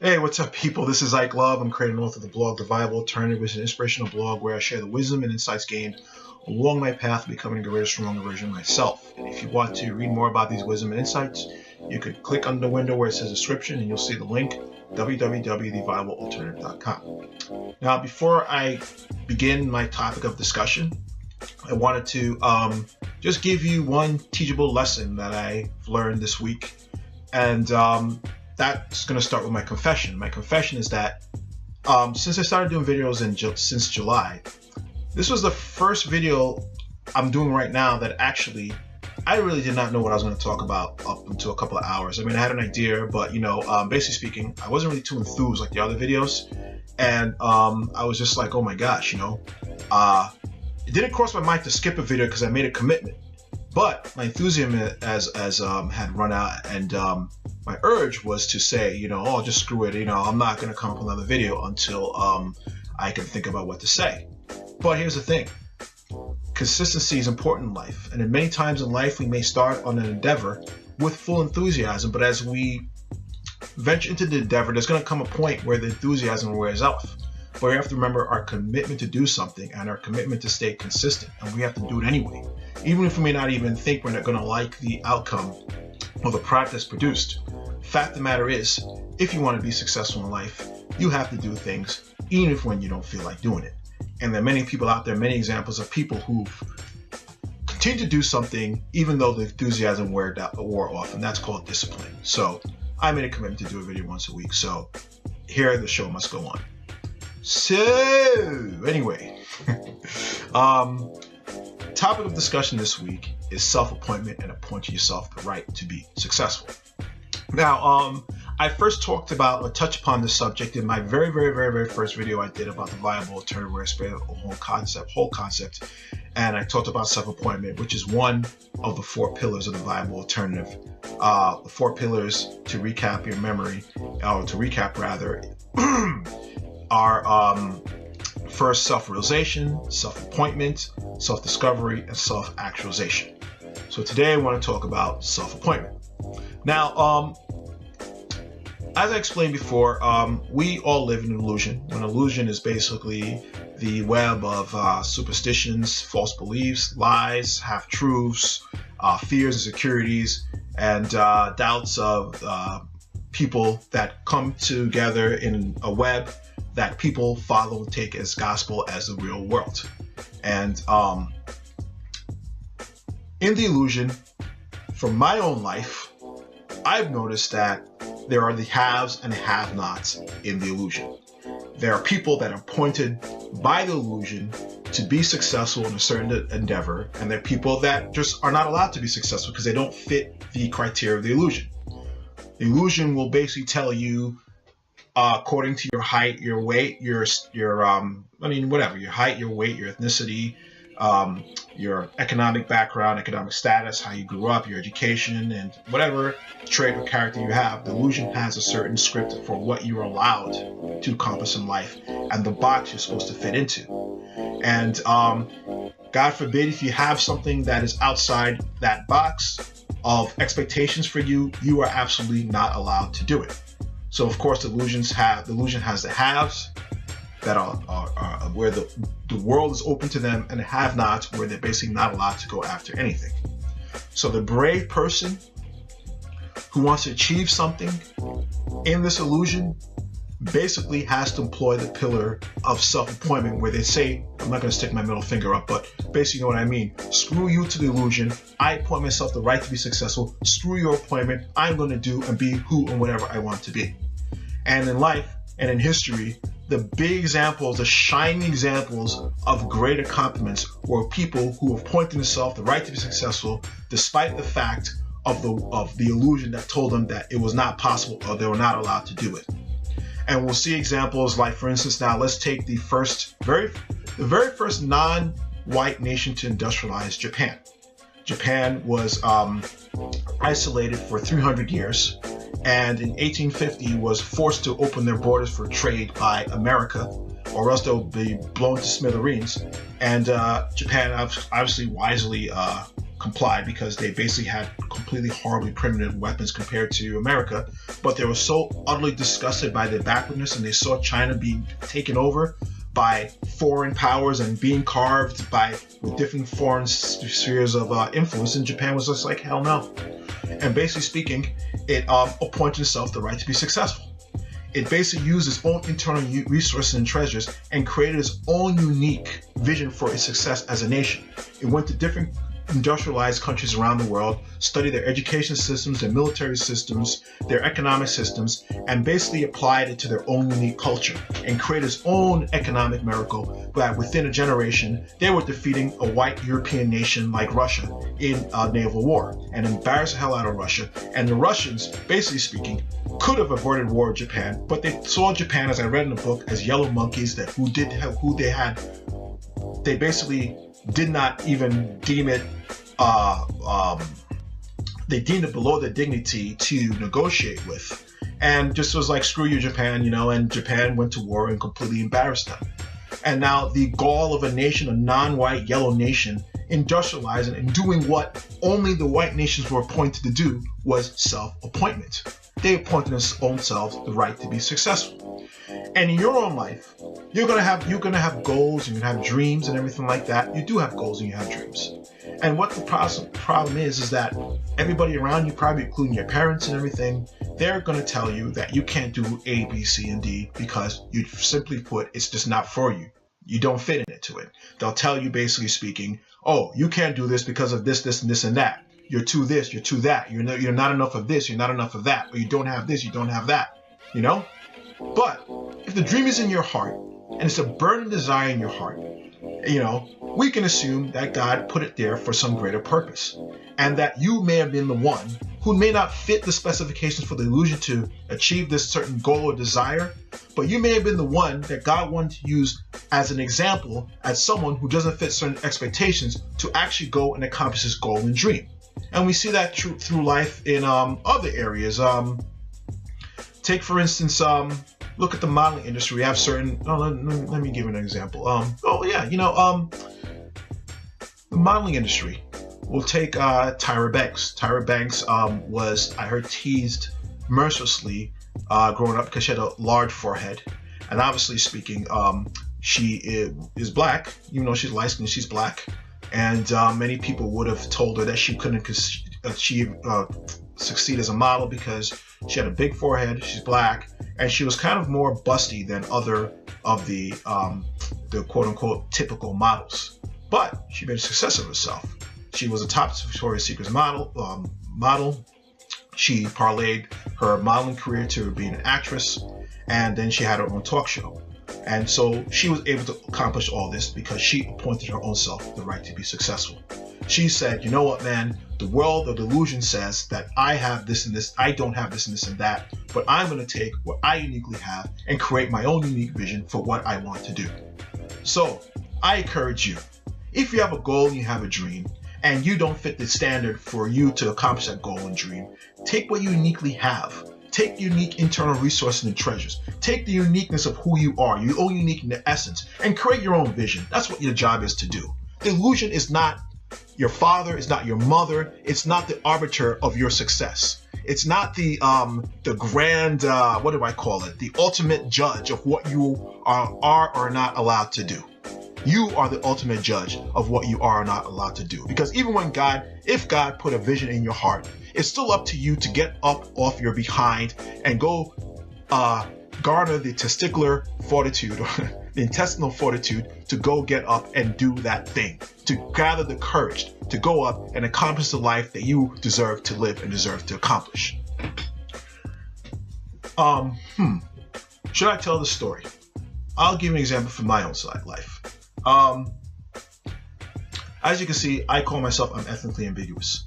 Hey, what's up, people? This is Ike Love. I'm creating and author of the blog, The Viable Alternative, which is an inspirational blog where I share the wisdom and insights gained along my path to becoming a greater, stronger version of myself. And if you want to read more about these wisdom and insights, you could click on the window where it says description and you'll see the link, www.theviablealternative.com. Now, before I begin my topic of discussion, I wanted to just give you one teachable lesson that I've learned this week. And that's going to start with my confession. My confession is that since I started doing videos since July, this was the first video I'm doing right now that actually I really did not know what I was going to talk about up until a couple of hours. I mean, I had an idea, but basically speaking, I wasn't really too enthused like the other videos, and I was just like, oh my gosh, it didn't cross my mind to skip a video because I made a commitment. But my enthusiasm had run out, and my urge was to say, oh, just screw it. I'm not going to come up with another video until I can think about what to say. But here's the thing. Consistency is important in life. And in many times in life, we may start on an endeavor with full enthusiasm. But as we venture into the endeavor, there's going to come a point where the enthusiasm wears off. But we have to remember our commitment to do something and our commitment to stay consistent. And we have to do it anyway. Even if we may not even think we're not going to like the outcome of the product that's produced. Fact of the matter is, if you want to be successful in life, you have to do things even if when you don't feel like doing it. And there are many people out there, many examples of people who've continued to do something even though the enthusiasm wore off, and that's called discipline. So I made a commitment to do a video once a week. So here the show must go on. So anyway, topic of discussion this week is self-appointment and appointing yourself the right to be successful. Now, I first touched upon this subject in my very, very, very, very first video I did about the viable alternative, where I explained the whole concept, and I talked about self-appointment, which is one of the four pillars of the viable alternative. The four pillars, to recap your memory, or to recap rather, are first, self-realization, self-appointment, self-discovery, and self-actualization. So today I want to talk about self-appointment. Now, as I explained before, we all live in an illusion. An illusion is basically the web of superstitions, false beliefs, lies, half-truths, fears, insecurities, and doubts of people that come together in a web that people follow and take as gospel as the real world. And in the illusion, from my own life, I've noticed that there are the haves and have-nots in the illusion. There are people that are appointed by the illusion to be successful in a certain endeavor, and there are people that just are not allowed to be successful because they don't fit the criteria of the illusion. The illusion will basically tell you, according to your height, your weight, your height, your weight, your ethnicity, your economic background, economic status, how you grew up, your education, and whatever trait or character you have, the illusion has a certain script for what you're allowed to accomplish in life and the box you're supposed to fit into. And God forbid, if you have something that is outside that box of expectations for you, you are absolutely not allowed to do it. So of course, the illusion has the haves that are where the world is open to them, and the have-nots where they're basically not allowed to go after anything. So the brave person who wants to achieve something in this illusion basically has to employ the pillar of self-appointment, where they say, I'm not going to stick my middle finger up, but basically you know what I mean. Screw you to the illusion. I appoint myself the right to be successful. Screw your appointment. I'm going to do and be who and whatever I want to be. And in life and in history, the big examples, the shining examples of great accomplishments were people who appointed themselves the right to be successful despite the fact of the illusion that told them that it was not possible or they were not allowed to do it. And we'll see examples like, for instance, now let's take the very first non-white nation to industrialize, Japan. Japan was isolated for 300 years, and in 1850 was forced to open their borders for trade by America, or else they'll be blown to smithereens. And Japan obviously wisely complied because they basically had completely horribly primitive weapons compared to America. But they were so utterly disgusted by their backwardness, and they saw China being taken over by foreign powers and being carved with different foreign spheres of influence. And Japan was just like, hell no. And basically speaking, it appointed itself the right to be successful. It basically used its own internal resources and treasures and created its own unique vision for its success as a nation. It went to different industrialized countries around the world, studied their education systems, their military systems, their economic systems, and basically applied it to their own unique culture and created its own economic miracle. But within a generation, they were defeating a white European nation like Russia in a naval war and embarrassed the hell out of Russia. And the Russians, basically speaking, could have averted war with Japan, but they saw Japan, as I read in the book, as yellow monkeys they basically did not even deem it, they deemed it below their dignity to negotiate with, and just was like, screw you, Japan, and Japan went to war and completely embarrassed them. And now the gall of a nation, a non-white yellow nation, industrializing and doing what only the white nations were appointed to do was self-appointment. They appointed themselves the right to be successful. And in your own life, you're gonna have goals, you're gonna have dreams and everything like that. You do have goals and you have dreams. And what the problem is that everybody around you, probably including your parents and everything, they're gonna tell you that you can't do A, B, C, and D because you simply put, it's just not for you. You don't fit into it. They'll tell you, basically speaking, oh, you can't do this because of this, this, and this, and that. You're too this, you're too that. You're not enough of this, you're not enough of that. Or you don't have this, you don't have that. But if the dream is in your heart and it's a burning desire in your heart, we can assume that God put it there for some greater purpose, and that you may have been the one who may not fit the specifications for the illusion to achieve this certain goal or desire, but you may have been the one that God wanted to use as an example, as someone who doesn't fit certain expectations to actually go and accomplish this goal and dream. And we see that through life in other areas. Take, for instance, look at the modeling industry. We have certain, let me give an example. The modeling industry. We'll take Tyra Banks. Tyra Banks was, I heard, teased mercilessly growing up because she had a large forehead. And obviously speaking, she is black, even though she's light skinned, she's black. And many people would have told her that she couldn't succeed as a model because she had a big forehead, she's black, and she was kind of more busty than other of the quote-unquote typical models. But she made a success of herself. She was a top Victoria's Secret model. She parlayed her modeling career to being an actress, and then she had her own talk show. And so she was able to accomplish all this because she appointed her own self the right to be successful. She said, you know what, man, the world of delusion says that I have this and this, I don't have this and this and that, but I'm going to take what I uniquely have and create my own unique vision for what I want to do. So I encourage you, if you have a goal and you have a dream, and you don't fit the standard for you to accomplish that goal and dream, take what you uniquely have. Take the unique internal resources and treasures. Take the uniqueness of who you are, your own unique essence, and create your own vision. That's what your job is to do. The illusion is not your father, it's not your mother, it's not the arbiter of your success. It's not the grand, the ultimate judge of what you are or not allowed to do. You are the ultimate judge of what you are or not allowed to do. Because even if God put a vision in your heart, it's still up to you to get up off your behind and go garner the testicular fortitude, or the intestinal fortitude to go get up and do that thing, to gather the courage to go up and accomplish the life that you deserve to live and deserve to accomplish. Should I tell the story? I'll give an example from my own life. As you can see, I call myself, I'm ethnically ambiguous.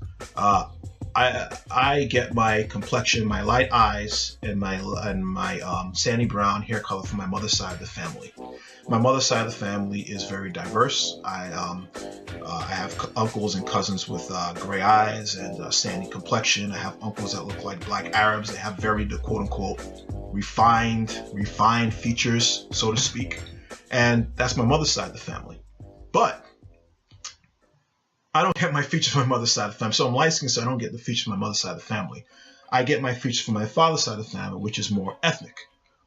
I get my complexion, my light eyes, and my sandy brown hair color from my mother's side of the family. My mother's side of the family is very diverse. I have uncles and cousins with gray eyes and sandy complexion. I have uncles that look like black Arabs. They have very quote-unquote refined features, so to speak. And that's my mother's side of the family. But I don't get my features from my mother's side of the family. So I'm light skinned, so I don't get the features from my mother's side of the family. I get my features from my father's side of the family, which is more ethnic,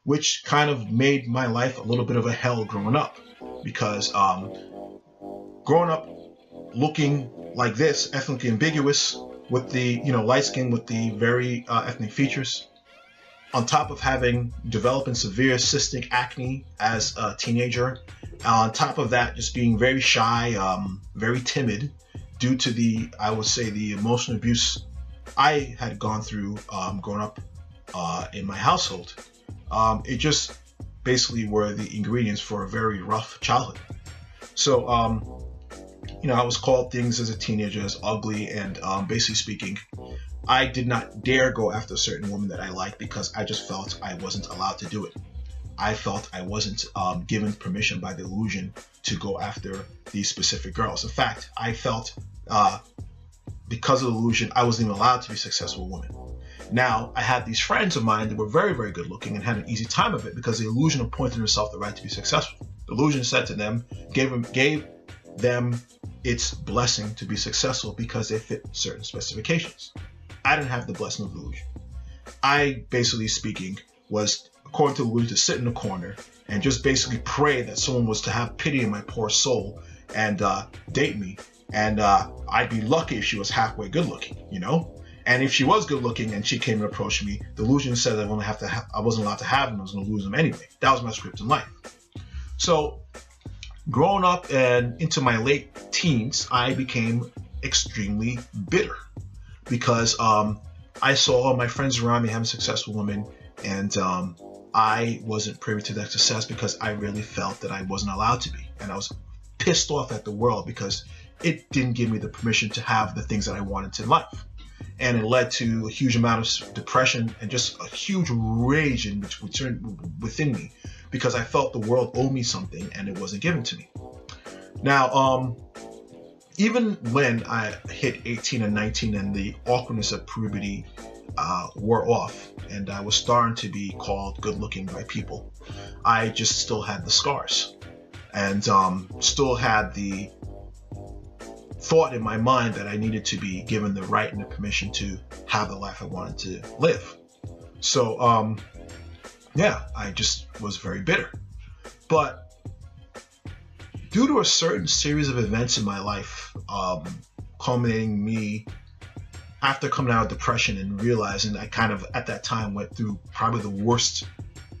which kind of made my life a little bit of a hell growing up. Because growing up looking like this, ethnically ambiguous, with the, light skin with the very ethnic features, on top of having developing severe cystic acne as a teenager, on top of that, just being very shy, very timid, due to the emotional abuse I had gone through growing up in my household. It just basically were the ingredients for a very rough childhood. So, I was called things as a teenager as ugly, and basically speaking, I did not dare go after a certain woman that I liked because I just felt I wasn't allowed to do it. I felt I wasn't given permission by the illusion to go after these specific girls. In fact, I felt because of the illusion, I wasn't even allowed to be a successful woman. Now, I had these friends of mine that were very, very good looking and had an easy time of it because the illusion appointed herself the right to be successful. The illusion said to them, gave them its blessing to be successful because they fit certain specifications. I didn't have the blessing of the illusion. I, basically speaking, was, according to the illusion, to sit in the corner and just basically pray that someone was to have pity in my poor soul and date me. And I'd be lucky if she was halfway good looking, And if she was good looking and she came and approached me, the illusion said I wasn't allowed to have them. I was going to lose them anyway. That was my script in life. So, growing up and into my late teens, I became extremely bitter because I saw all my friends around me having successful women, and I wasn't privy to that success because I really felt that I wasn't allowed to be. And I was pissed off at the world because it didn't give me the permission to have the things that I wanted in life. And it led to a huge amount of depression and just a huge rage within me because I felt the world owed me something and it wasn't given to me. Now, even when I hit 18 and 19 and the awkwardness of puberty wore off and I was starting to be called good looking by people, I just still had the scars and still had the thought in my mind that I needed to be given the right and the permission to have the life I wanted to live. So, I just was very bitter. But due to a certain series of events in my life, culminating me after coming out of depression and realizing I kind of at that time went through probably the worst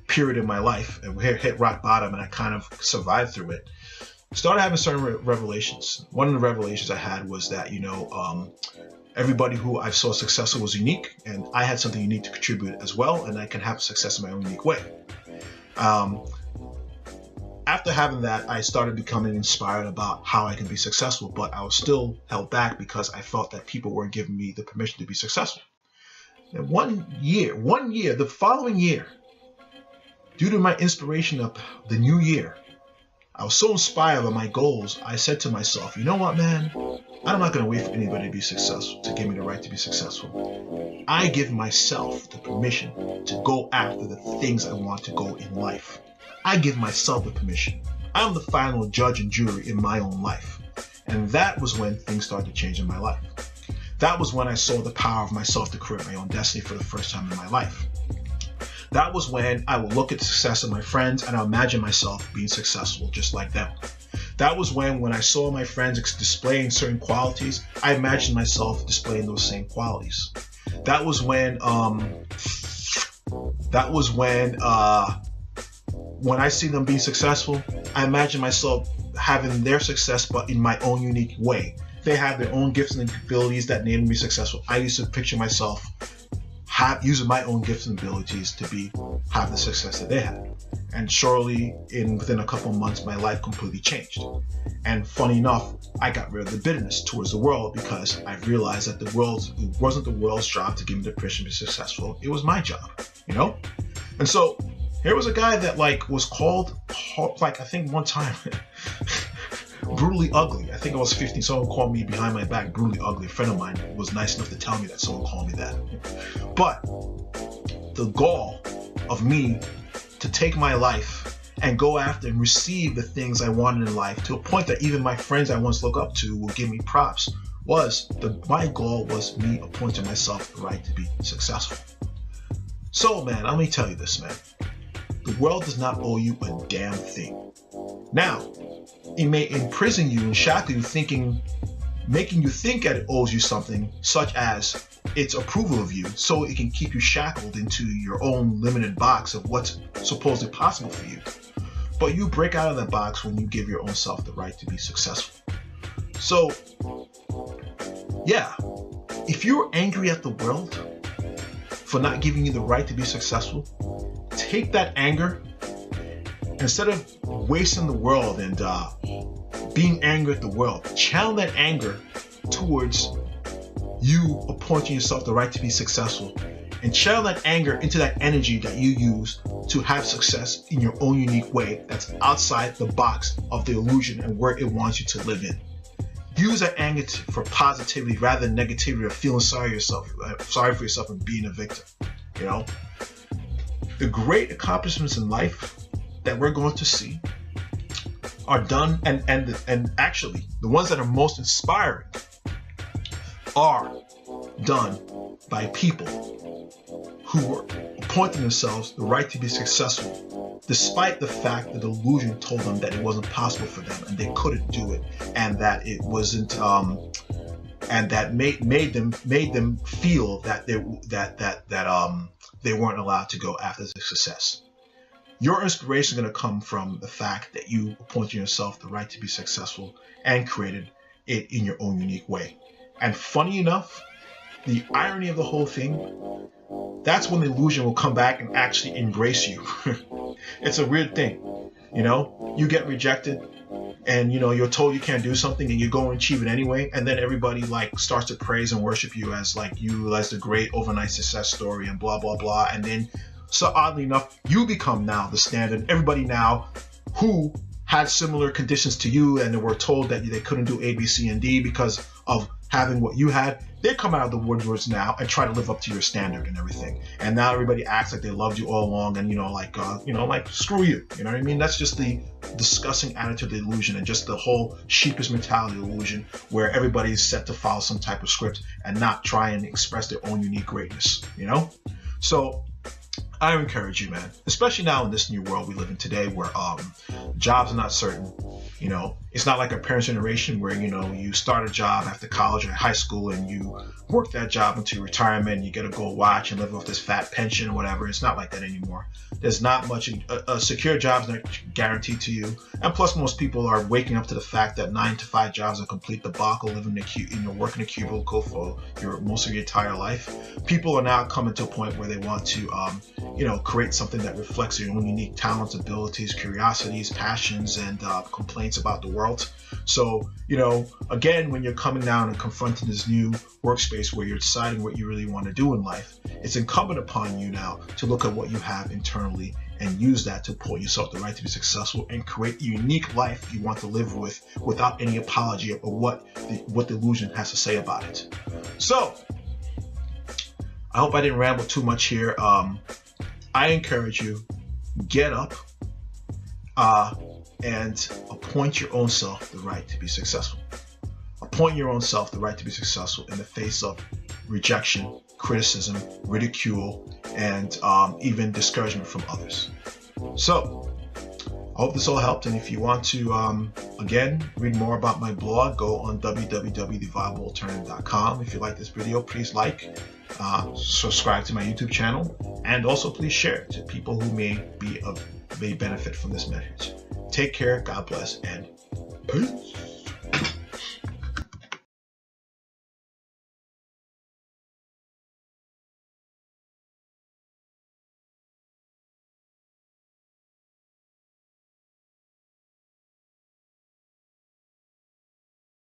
period in my life and hit rock bottom, and I kind of survived through it. Started having certain revelations. One of the revelations I had was that, everybody who I saw successful was unique, and I had something unique to contribute as well, and I can have success in my own unique way. After having that, I started becoming inspired about how I can be successful, but I was still held back because I felt that people weren't giving me the permission to be successful. And the following year, due to my inspiration of the new year, I was so inspired by my goals, I said to myself, you know what, man? I'm not going to wait for anybody to be successful, to give me the right to be successful. I give myself the permission to go after the things I want to go in life. I give myself the permission. I'm the final judge and jury in my own life. And that was when things started to change in my life. That was when I saw the power of myself to create my own destiny for the first time in my life. That was when I would look at the success of my friends and I would imagine myself being successful just like them. That was when I saw my friends displaying certain qualities, I imagined myself displaying those same qualities. That was when I see them being successful, I imagine myself having their success, but in my own unique way. They had their own gifts and abilities that made me successful. I used to picture myself using my own gifts and abilities to have the success that they had. And surely, within a couple of months, my life completely changed. And funny enough, I got rid of the bitterness towards the world because I realized that it wasn't the world's job to give me the permission to be successful. It was my job, And so here was a guy that was called, I think one time, brutally ugly. I think I was 15. Someone called me behind my back brutally ugly. A friend of mine was nice enough to tell me that someone called me that. But the gall of me to take my life and go after and receive the things I wanted in life, to a point that even my friends I once looked up to will give me props, my goal was me appointing myself the right to be successful. So man, let me tell you this, man. The world does not owe you a damn thing. Now, it may imprison you and shackle you, making you think that it owes you something, such as its approval of you, so it can keep you shackled into your own limited box of what's supposedly possible for you. But you break out of that box when you give your own self the right to be successful. So, yeah, if you're angry at the world for not giving you the right to be successful, take that anger, instead of wasting the world and being angry at the world, channel that anger towards you appointing yourself the right to be successful, and channel that anger into that energy that you use to have success in your own unique way that's outside the box of the illusion and where it wants you to live in. Use that anger for positivity rather than negativity or feeling sorry for yourself and being a victim. You know, the great accomplishments in life that we're going to see are done, and actually the ones that are most inspiring are done by people who were appointing themselves the right to be successful, despite the fact that the illusion told them that it wasn't possible for them and they couldn't do it, and that it wasn't, and that made them feel that they weren't allowed to go after the success. Your inspiration is going to come from the fact that you appointed yourself the right to be successful and created it in your own unique way. And funny enough, the irony of the whole thing, that's when the illusion will come back and actually embrace you. It's a weird thing. You know, you get rejected and, you know, you're told you can't do something and you go and achieve it anyway. And then everybody like starts to praise and worship you as the great overnight success story and blah, blah, blah. And then, so oddly enough, you become now the standard. Everybody now who had similar conditions to you and they were told that they couldn't do A, B, C, and D because of having what you had, they come out of the woodworks now and try to live up to your standard and everything. And now everybody acts like they loved you all along and, like screw you. You know what I mean? That's just the disgusting attitude of the illusion and just the whole sheepish mentality of the illusion where everybody's set to follow some type of script and not try and express their own unique greatness, you know? So I encourage you, man, especially now in this new world we live in today where jobs are not certain. You know, it's not like our parents' generation where, you know, you start a job after college or high school and you work that job until retirement and you get to go watch and live off this fat pension or whatever. It's not like that anymore. There's not much, a secure job's not guaranteed to you. And plus most people are waking up to the fact that 9-to-5 jobs are a complete debacle, living working a cubicle for most of your entire life. People are now coming to a point where they want to, create something that reflects your own unique talents, abilities, curiosities, passions, and complaints about the world. So, you know, again, when you're coming down and confronting this new workspace where you're deciding what you really want to do in life, it's incumbent upon you now to look at what you have internally and use that to appoint yourself the right to be successful and create a unique life you want to live with without any apology of what the illusion has to say about it. So, I hope I didn't ramble too much here. I encourage you, get up and appoint your own self the right to be successful. Appoint your own self the right to be successful in the face of rejection, criticism, ridicule, and even discouragement from others. So, I hope this all helped. And if you want to, again, read more about my blog, go on www.theviablealternative.com. If you like this video, please subscribe to my YouTube channel, and also please share it to people who may benefit from this message. Take care, God bless, and peace.